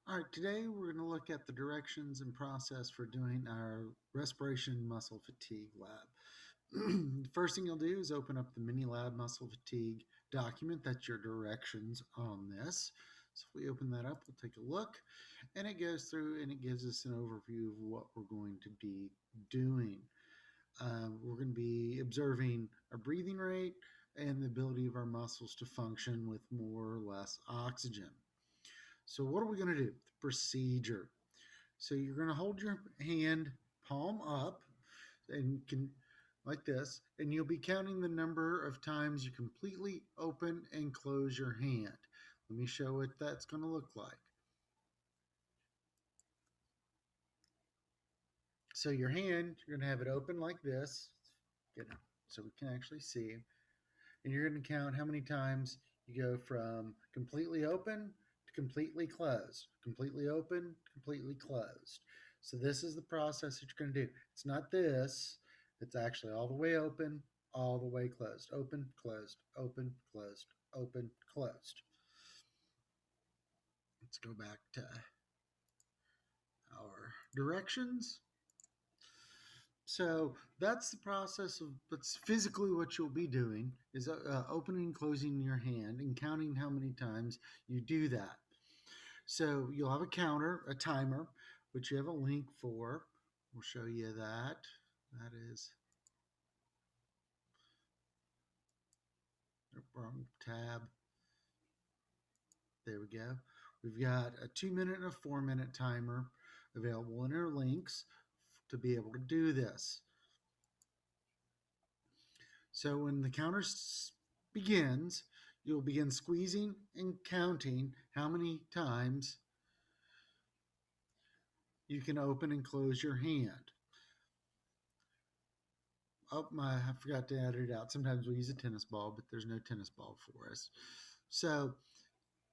All right, today we're going to look at the directions and process for doing our respiration muscle fatigue lab. The first thing you'll do is open up the mini lab muscle fatigue document. That's your directions on this. So if we open that up, we'll take a look, and it goes through and it gives us an overview of what we're going to be doing. We're going to be observing our breathing rate and the ability of our muscles to function with more or less oxygen. So what are we going to do? The procedure. So you're going to hold your hand palm up and can like this, and you'll be counting the number of times you completely open and close your hand. Let me show what that's going to look like. So your hand, you're going to have it open like this, get it so we can actually see, and you're going to count how many times you go from completely open to completely closed, completely open, completely closed. So this is the process that you're going to do. It's not this, it's actually all the way open, all the way closed, open, closed, open, closed, open, closed. Let's go back to our directions. So that's the process of, that's physically what you'll be doing is opening and closing your hand and counting how many times you do that. So you'll have a counter, a timer, which you have a link for. We'll show you that. That is wrong tab. There we go. We've got a 2-minute and a 4-minute timer available in our links to be able to do this. So when the counter begins, you'll begin squeezing and counting how many times you can open and close your hand. Oh, I forgot to edit it out. Sometimes we use a tennis ball, but there's no tennis ball for us. So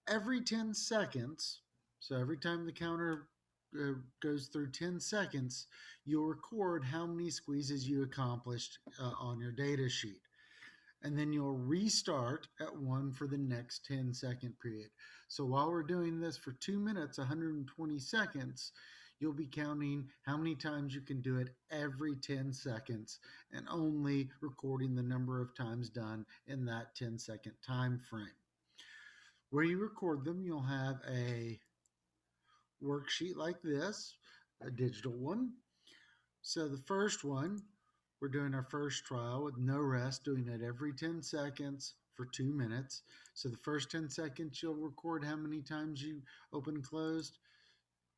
every 10 seconds, so every time the counter goes through 10 seconds, you'll record how many squeezes you accomplished on your data sheet. And then you'll restart at 1 for the next 10-second period. So while we're doing this for 2 minutes, 120 seconds, you'll be counting how many times you can do it every 10 seconds and only recording the number of times done in that 10-second time frame. Where you record them, you'll have a worksheet like this, a digital one. So the first one, we're doing our first trial with no rest, doing it every 10 seconds for 2 minutes. So the first 10 seconds, you'll record how many times you open and closed.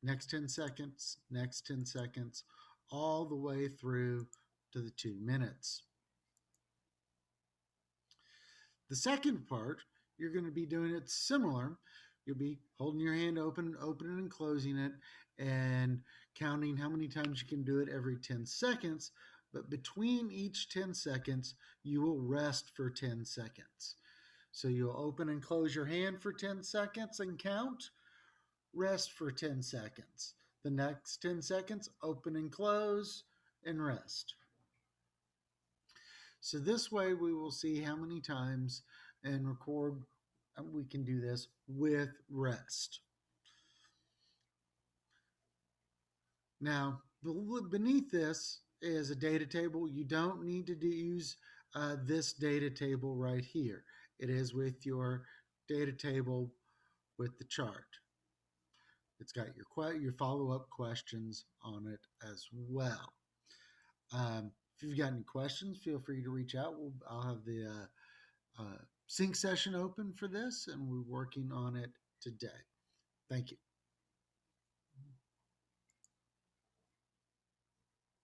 Next 10 seconds, next 10 seconds, all the way through to the 2 minutes. The second part, you're going to be doing it similar. You'll be holding your hand open, opening and closing it, and counting how many times you can do it every 10 seconds. But between each 10 seconds, you will rest for 10 seconds. So you'll open and close your hand for 10 seconds and count, rest for 10 seconds. The next 10 seconds, open and close, and rest. So this way we will see how many times and record we can do this with rest. Now, beneath this is a data table. You don't need to use this data table right here. It is with your data table with the chart. It's got your follow-up questions on it as well. If you've got any questions, feel free to reach out. I'll have the sync session open for this, and we're working on it today. Thank you.